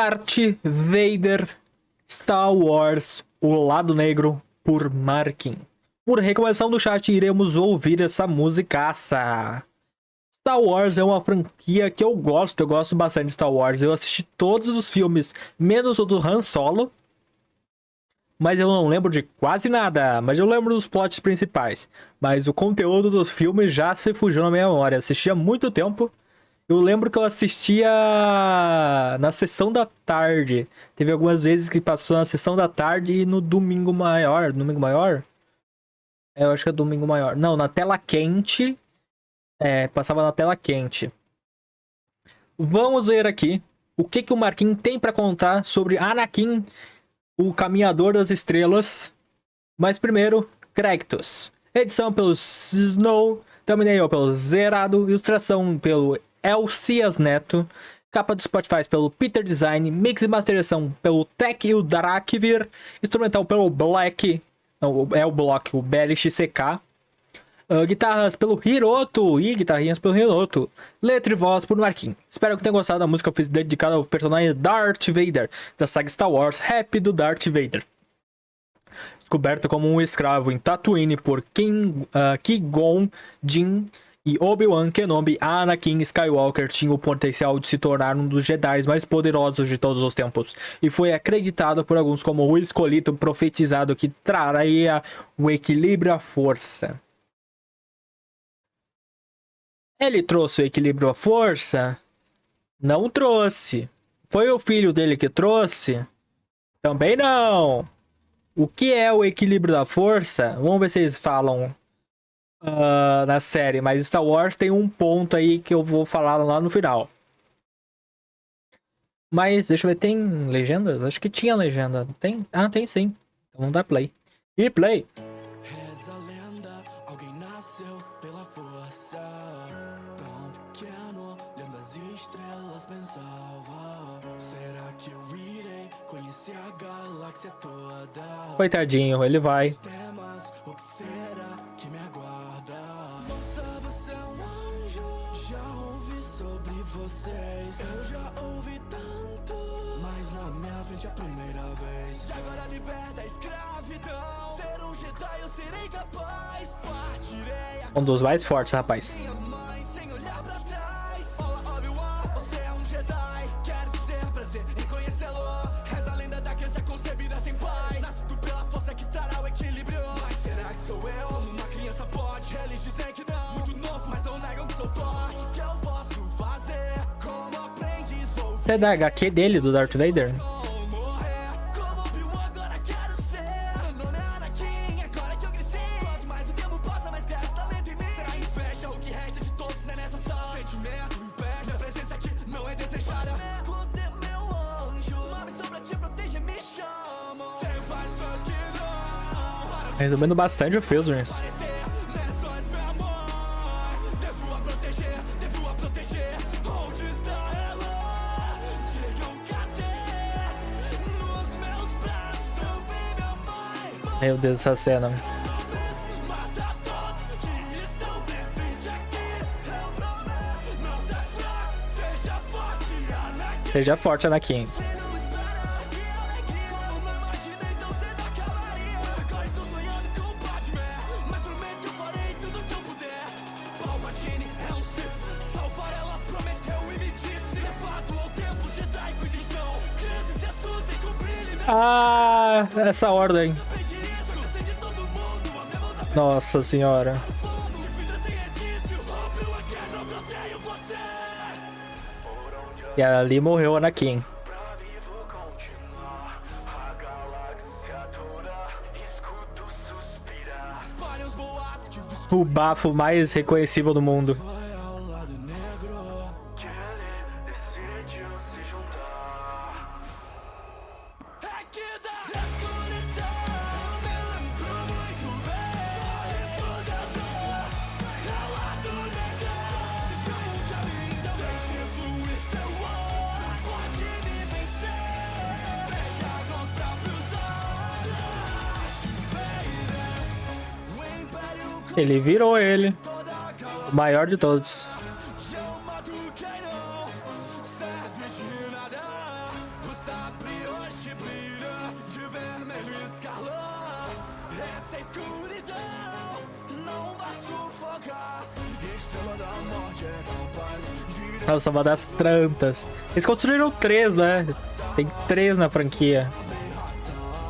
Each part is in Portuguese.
Darth Vader, Star Wars, O Lado Negro, por Markin. Por recomendação do chat, iremos ouvir essa musicaça. Star Wars é uma franquia que eu gosto bastante de Star Wars. Eu assisti todos os filmes, menos o do Han Solo. Mas eu não lembro de quase nada. Mas eu lembro dos plots principais. Mas o conteúdo dos filmes já se fugiu na minha memória. Assisti há muito tempo. Eu lembro que eu assistia na sessão da tarde. Teve algumas vezes que passou na sessão da tarde e no Domingo Maior. Domingo Maior? Eu acho que é Domingo Maior. Não, na tela quente. Passava na tela quente. Vamos ver aqui o que o Marquinhos tem pra contar sobre Anakin, o Caminhador das Estrelas. Mas primeiro, créditos. Edição pelo Snow, thumbnail pelo Zerado, ilustração pelo Elcias Neto, capa do Spotify pelo Peter Design, mix e masterização pelo Tech e o Drakvir, instrumental pelo Black, não, é o Block, o BLXCK, guitarras pelo Hiroto e guitarrinhas pelo Hiroto, letra e voz por Marquinhos. Espero que tenham gostado da música que eu fiz dedicada ao personagem Darth Vader, da saga Star Wars, Rap do Darth Vader. Descoberto como um escravo em Tatooine por Qui-Gon Jinn e Obi-Wan Kenobi, Anakin Skywalker tinha o potencial de se tornar um dos Jedi mais poderosos de todos os tempos, e foi acreditado por alguns como o escolhido profetizado que traria o equilíbrio à força. Ele trouxe o equilíbrio à força? Não trouxe. Foi o filho dele que trouxe? Também não. O que é o equilíbrio da força? Vamos ver se eles falam na série, mas Star Wars tem um ponto aí que eu vou falar lá no final. Mas deixa eu ver, tem legendas? Acho que tinha legenda. Tem? Ah, tem sim. Então vamos dar play. E play! Reza a lenda, alguém nasceu pela força. Tão pequeno, lendo as estrelas pensava: será que eu irei conhecer a galáxia toda? Coitadinho, ele vai. Temas, o que será que me aguarda? Moça, você é um anjo. Já ouvi sobre vocês. Eu já ouvi tanto, mas na minha frente é a primeira vez. E agora liberta a escravidão. Ser um Jedi eu serei capaz. Partirei a Um dos mais fortes, rapaz. minha mãe sem olhar pra trás. Olá, Obi-Wan, você é um Jedi. Quero dizer prazer em conhecê-lo. Reza a lenda da criança concebida sem pai. Nascido pela força que trará o equilíbrio. Mas será que sou eu? Como uma criança pode? Eles dizem que não. Muito novo, mas não negam que sou forte. O que eu posso fazer? Como aprendiz vou Você é da HQ dele, do Darth Vader? ou morrer. Como Obi-Wan agora quero ser. Meu nome é Anakin, agora que eu cresci. Quanto mais o tempo passa, mais cresce talento em mim. Será inveja o que resta de todos né, nessa sala? Sentimento impede, minha presença aqui não é desejada. Quando é meu anjo, uma missão pra te proteger me chamam. Tenho vários sonhos que não param de Resumindo bastante o Films. aparecer. Menções, minha mãe. Devo a proteger. Onde está ela? Digam cadê? Nos meus braços eu vi minha mãe. Meu Deus, essa cena. Mata todos que estão presentes aqui. Eu prometo não ser fraco. Seja forte, Anakin. Seja forte, Anakin. Não espera que alegria. Eu não imaginei tão cedo acabaria. Agora estou sonhando com o Padmé. Mas prometo eu farei tudo que eu puder. Palpatine é um Sith. Salvar ela prometeu e me disse: levado ao templo Jedi com intenção. Crianças se assustem com brilho. Ah, essa ordem. Pede isso, eu sei de todo mundo. A mesma da Nossa senhora. fogo. De vida sem exercício. Obi-Wan Kenobi, eu odeio você. E ali morreu o Anakin. Pra vivo continuar, a galáxia toda escuto suspirar. Espalhem os boatos que o O bafo mais reconhecível do mundo. vai ao lado negro, que ele decidiu se juntar. É que da escuridão eu me lembro muito bem. Refugador, ao lado negro, se junte a mim também. Deixe fluir seu amor, pode me vencer. Veja com os próprios olhos. Darth Vader, o Império Ele virou ele. toda a galáxia. O maior de todos. Eu mato quem não serve de nada. sabe hoje brilha de vermelho escarlate. Essa escuridão não vai sufocar. Estrela da morte é capaz de Nossa, uma das tantas. Eles construíram 3, né? Tem 3 na franquia.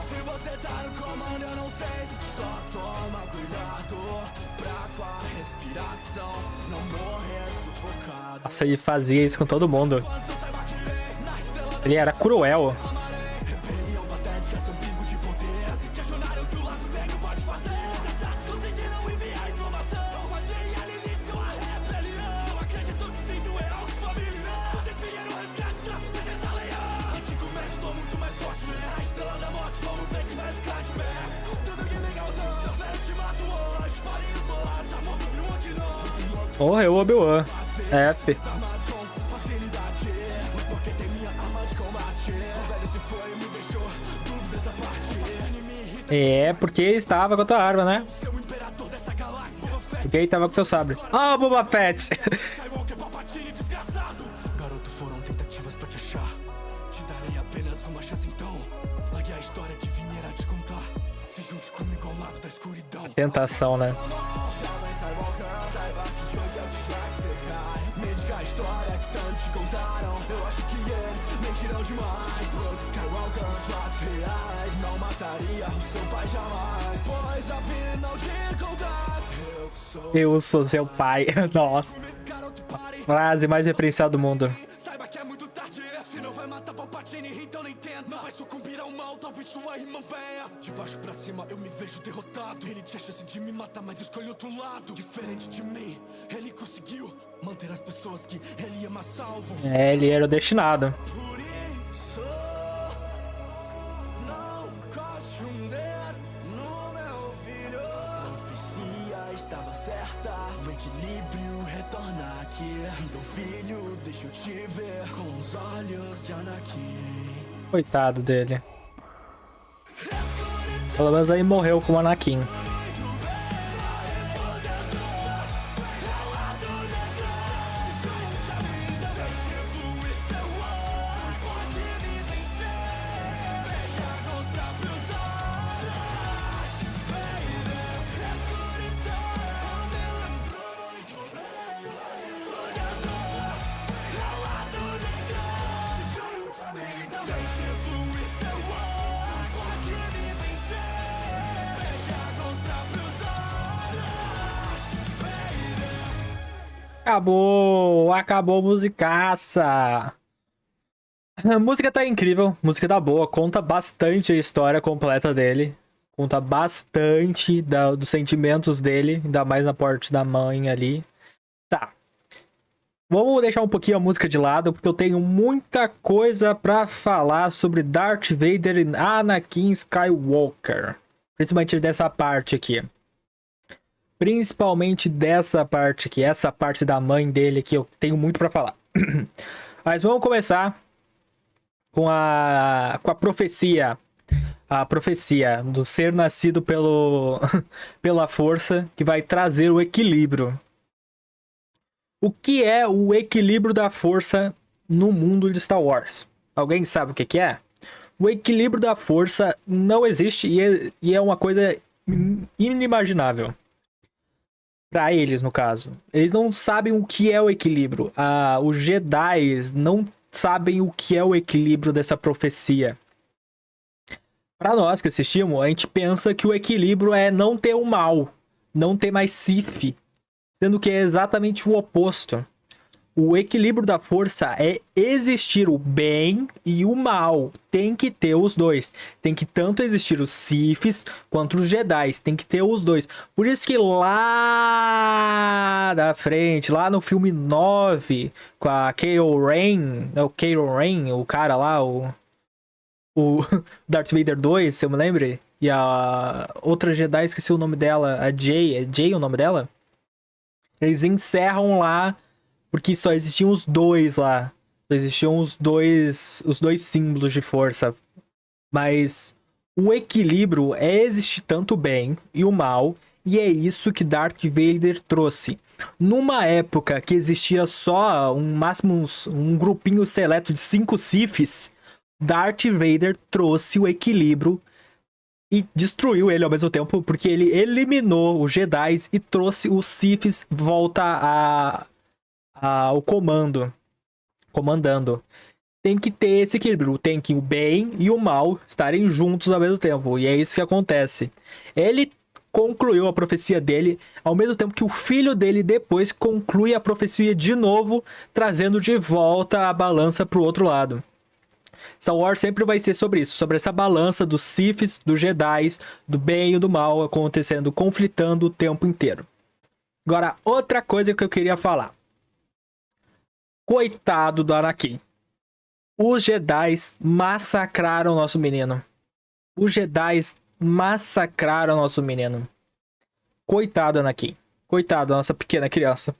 Se você tá no comando, eu não sei. Só toma cuidado pra com a respiração não morrer sufocado. Nossa, ele fazia isso com todo mundo. Quando saiba que vem na estrela Ele era cruel. rebelião patética, seu pingo de poder. Se questionaram o que o lado negro pode fazer. Sensatos conseguiram enviar informação. Falhei ali início a rebelião. Não acredito que sinto é algo familiar. Vocês vieram resgate pra presença leal. Antigo mestre, tô muito mais forte, né? A estrela da morte, vamos ver que vai ficar de pé. Tudo que legalzão, seu velho te mato hoje. Parem os bolados, amor, um aqui não. Morreu o Obi-Wan. F. Armado com facilidade, mas porque tem minha arma de combate. O velho se foi, me deixou dúvidas à parte. É, porque estava com a tua arma, né? Seu imperador dessa galáxia, Boba Fett, Porque ele tava com o teu sabre. Ah, Boba Fett! Skywalker, Palpatine, desgraçado. Garoto, foram tentativas pra te achar. Te darei apenas uma chance então. Largue a história que vim era te contar. Se junte comigo ao lado da escuridão. Tentação, né? Jovem Skywalker, saiba que hoje é o dia que você cai. Me diga a história que tanto te contaram. Eu acho que eles mentiram demais. Luke Skywalker, os fatos reais. Não mataria o seu pai jamais. Pois afinal de contas, eu que sou. Eu sou seu pai. Nossa. Garoto, pare. Frase mais referenciada do mundo. Saiba que é muito tarde. Se não vai matar Palpatine, então nem tenta. Não vai sucumbir ao mal, talvez sua irmã venha. De baixo pra cima eu me vejo derrotado. Ele tinha chance de me matar, mas eu escolhi outro lado. Diferente de mim, ele conseguiu manter as pessoas que ele ama salvo. É, ele era o destinado. Por isso, não coste um dedo no meu filho. A profecia estava certa, o equilíbrio retorna aqui. Então, filho, deixa eu te ver com os olhos de Anakin. Coitado dele. Pelo menos aí morreu como Anakin. Acabou! Acabou a musicaça! A música tá incrível, a música tá boa, conta bastante a história completa dele. Conta bastante dos sentimentos dele, ainda mais na parte da mãe ali. Tá. Vamos deixar um pouquinho a música de lado, porque eu tenho muita coisa pra falar sobre Darth Vader e Anakin Skywalker. Principalmente dessa parte aqui. Principalmente dessa parte aqui, essa parte da mãe dele que eu tenho muito pra falar. Mas vamos começar com a profecia. A profecia do ser nascido pela força, que vai trazer o equilíbrio. O que é o equilíbrio da força no mundo de Star Wars? Alguém sabe o que é? O equilíbrio da força não existe e é uma coisa inimaginável. Para eles, no caso. Eles não sabem o que é o equilíbrio. Os Jedi não sabem o que é o equilíbrio dessa profecia. Para nós que assistimos, a gente pensa que o equilíbrio é não ter o mal. Não ter mais Sith. Sendo que é exatamente o oposto. O equilíbrio da força é existir o bem e o mal. Tem que ter os dois. Tem que tanto existir os Siths quanto os Jedi. Tem que ter os dois. Por isso que lá da frente, lá no filme 9, com a Kylo Ren, é o Kylo Ren, o cara lá, o Darth Vader 2, se eu me lembro. E a outra Jedi, esqueci o nome dela, a Jay. É Jay o nome dela? Eles encerram lá. Porque só existiam os dois lá. Só existiam os dois símbolos de força. Mas o equilíbrio é existir tanto o bem e o mal. E é isso que Darth Vader trouxe. Numa época que existia só um grupinho seleto de 5 Siths, Darth Vader trouxe o equilíbrio e destruiu ele ao mesmo tempo, porque ele eliminou os Jedi e trouxe os Siths volta ao comandando. Tem que ter esse equilíbrio, tem que o bem e o mal estarem juntos ao mesmo tempo, e é isso que acontece. Ele concluiu a profecia dele, ao mesmo tempo que o filho dele depois conclui a profecia de novo, trazendo de volta a balança pro outro lado. Star Wars sempre vai ser sobre isso, sobre essa balança dos Siths, dos Jedi, do bem e do mal acontecendo, conflitando o tempo inteiro. Agora, outra coisa que eu queria falar. Coitado do Anakin. Os Jedi massacraram nosso menino. Os Jedi massacraram nosso menino. Coitado, Anakin. Coitado da nossa pequena criança.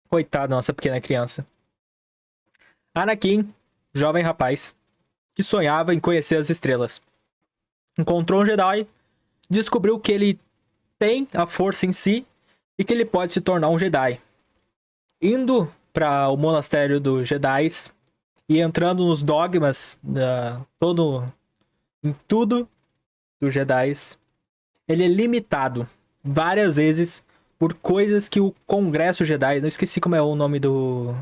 Coitado da nossa pequena criança. Anakin, jovem rapaz, que sonhava em conhecer as estrelas. Encontrou um Jedi, descobriu que ele tem a força em si e que ele pode se tornar um Jedi. Indo para o monastério dos Jedi e entrando nos dogmas, em tudo dos Jedi, ele é limitado várias vezes por coisas que o Congresso Jedi, não esqueci como é o nome do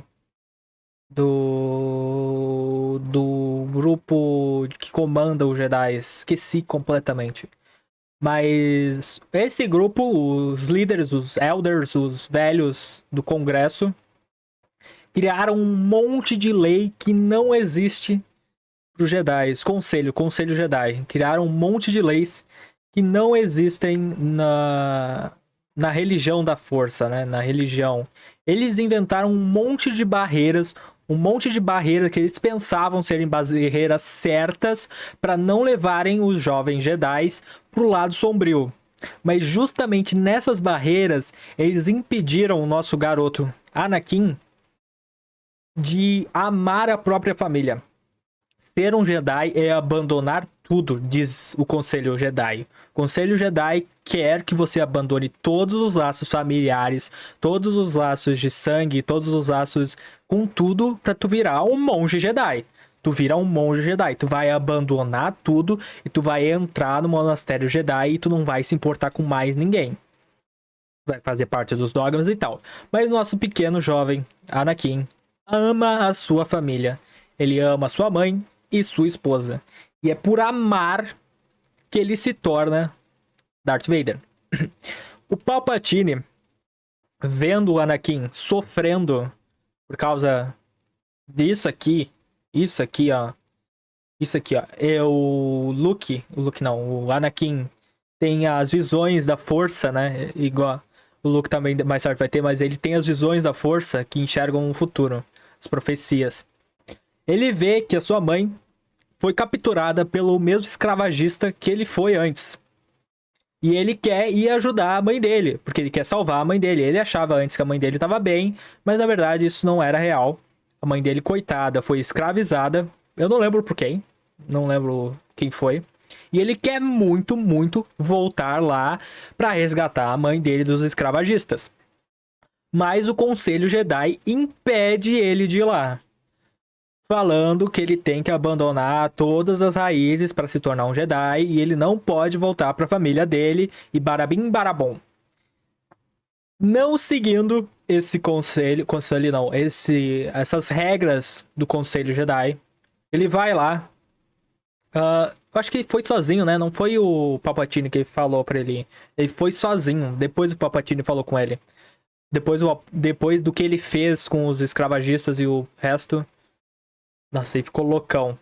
grupo que comanda os Jedi, esqueci completamente. Mas esse grupo, os líderes, os elders, os velhos do Congresso, criaram um monte de lei que não existe para os Jedi. Conselho Jedi. Criaram um monte de leis que não existem na religião da força, né? Na religião. Eles inventaram um monte de barreiras que eles pensavam serem barreiras certas para não levarem os jovens Jedi pro lado sombrio. Mas justamente nessas barreiras, eles impediram o nosso garoto Anakin de amar a própria família. Ser um Jedi é abandonar tudo, diz o Conselho Jedi. O Conselho Jedi quer que você abandone todos os laços familiares, todos os laços de sangue, todos os laços com tudo pra tu virar um monge Jedi. Tu vira um monge Jedi, tu vai abandonar tudo e tu vai entrar no monastério Jedi e tu não vai se importar com mais ninguém. Vai fazer parte dos dogmas e tal. Mas nosso pequeno jovem, Anakin, ama a sua família. Ele ama sua mãe e sua esposa. E é por amar que ele se torna Darth Vader. O Palpatine, vendo o Anakin sofrendo por causa disso aqui, ó. Isso aqui, ó. É o Anakin tem as visões da força, né? Igual o Luke também mais tarde vai ter, mas ele tem as visões da força que enxergam o futuro, as profecias. Ele vê que a sua mãe foi capturada pelo mesmo escravagista que ele foi antes. E ele quer ir ajudar a mãe dele, porque ele quer salvar a mãe dele. Ele achava antes que a mãe dele estava bem, mas na verdade isso não era real. A mãe dele, coitada, foi escravizada. Eu não lembro por quem. Não lembro quem foi. E ele quer muito, muito voltar lá para resgatar a mãe dele dos escravagistas. Mas o Conselho Jedi impede ele de ir lá, falando que ele tem que abandonar todas as raízes para se tornar um Jedi e ele não pode voltar para a família dele e barabim barabom. Não seguindo essas regras do Conselho Jedi, ele vai lá. Eu acho que foi sozinho, né? Não foi o Palpatine que falou pra ele. Ele foi sozinho. Depois o Palpatine falou com ele. Depois do que ele fez com os escravagistas e o resto. Nossa, ele ficou loucão.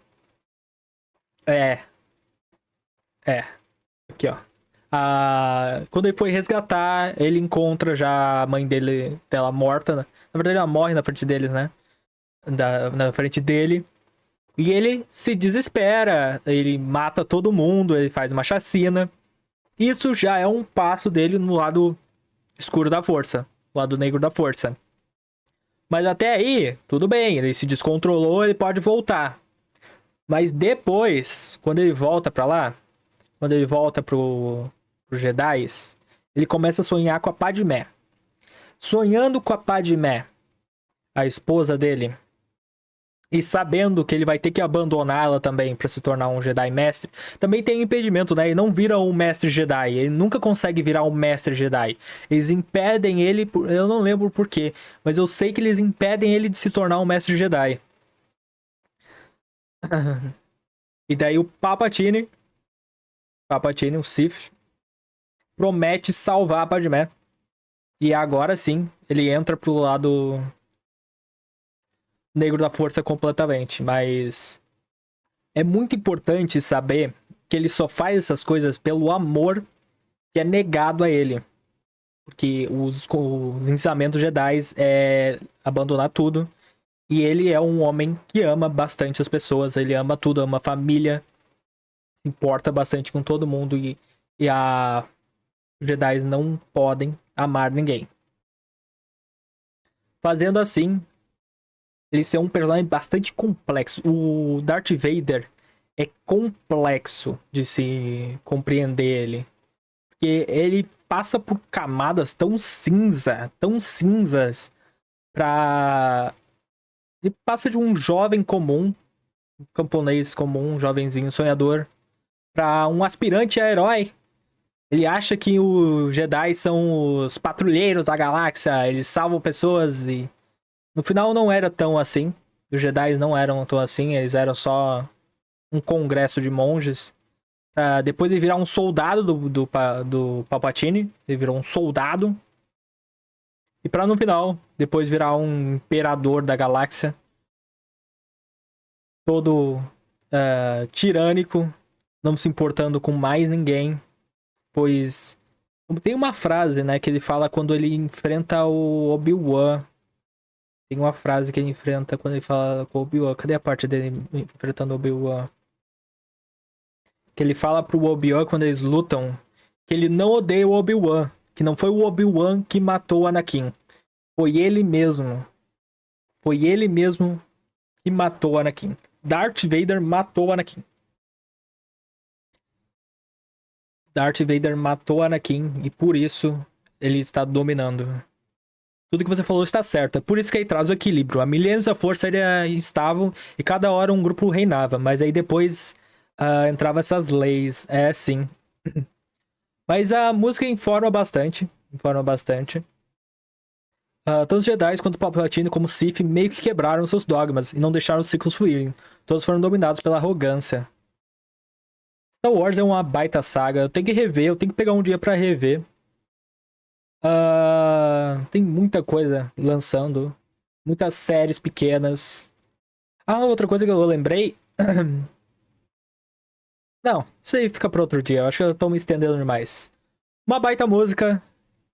Aqui, ó. Quando ele foi resgatar, ele encontra já a mãe dela morta. Né? Na verdade, ela morre na frente deles, né? Na frente dele. E ele se desespera. Ele mata todo mundo. Ele faz uma chacina. Isso já é um passo dele no lado escuro da força. Lado negro da força. Mas até aí, tudo bem. Ele se descontrolou, ele pode voltar. Mas depois, quando ele volta pra lá, quando ele volta pro Jedi, ele começa a sonhar com a Padmé. Sonhando com a Padmé, a esposa dele, e sabendo que ele vai ter que abandoná-la também pra se tornar um Jedi Mestre, também tem impedimento, né? Ele não vira um Mestre Jedi, ele nunca consegue virar um Mestre Jedi. Eles impedem ele, eu não lembro por quê, mas eu sei que eles impedem ele de se tornar um Mestre Jedi. E daí o Palpatine, o Sith, promete salvar a Padmé. E agora sim, ele entra pro lado negro da força completamente. Mas é muito importante saber que ele só faz essas coisas pelo amor que é negado a ele. Porque os ensinamentos Jedi é abandonar tudo. E ele é um homem que ama bastante as pessoas. Ele ama tudo, ama a família. Se importa bastante com todo mundo. E os Jedi não podem amar ninguém. Fazendo assim, ele ser um personagem bastante complexo. O Darth Vader é complexo de se compreender ele. Porque ele passa por camadas tão cinzas, pra... Ele passa de um jovem comum, um camponês comum, um jovenzinho sonhador, pra um aspirante a herói. Ele acha que os Jedi são os patrulheiros da galáxia, eles salvam pessoas e... No final não era tão assim. Os Jedi não eram tão assim, eles eram só um congresso de monges. Depois ele virar um soldado do Palpatine. Ele virou um soldado. E pra no final, depois virar um imperador da galáxia. Todo tirânico, não se importando com mais ninguém. Pois tem uma frase, né, que ele fala quando ele enfrenta o Obi-Wan. Tem uma frase que ele enfrenta quando ele fala com o Obi-Wan. Cadê a parte dele enfrentando o Obi-Wan? Que ele fala pro Obi-Wan quando eles lutam que ele não odeia o Obi-Wan. Que não foi o Obi-Wan que matou o Anakin. Foi ele mesmo. Foi ele mesmo que matou o Anakin. Darth Vader matou o Anakin. Darth Vader matou o Anakin e por isso ele está dominando. Tudo que você falou está certo. É por isso que aí traz o equilíbrio. Há milênios da força estavam e cada hora um grupo reinava. Mas aí depois entrava essas leis. É, sim. Mas a música informa bastante. Tanto os Jedi quanto o Palpatine como o Sith meio que quebraram seus dogmas e não deixaram os ciclos fluírem. Todos foram dominados pela arrogância. Star Wars é uma baita saga. Eu tenho que rever, eu tenho que pegar um dia pra rever. Tem muita coisa lançando. Muitas séries pequenas. Outra coisa que eu lembrei. Não, isso aí fica pra outro dia. Eu acho que eu tô me estendendo demais. Uma baita música.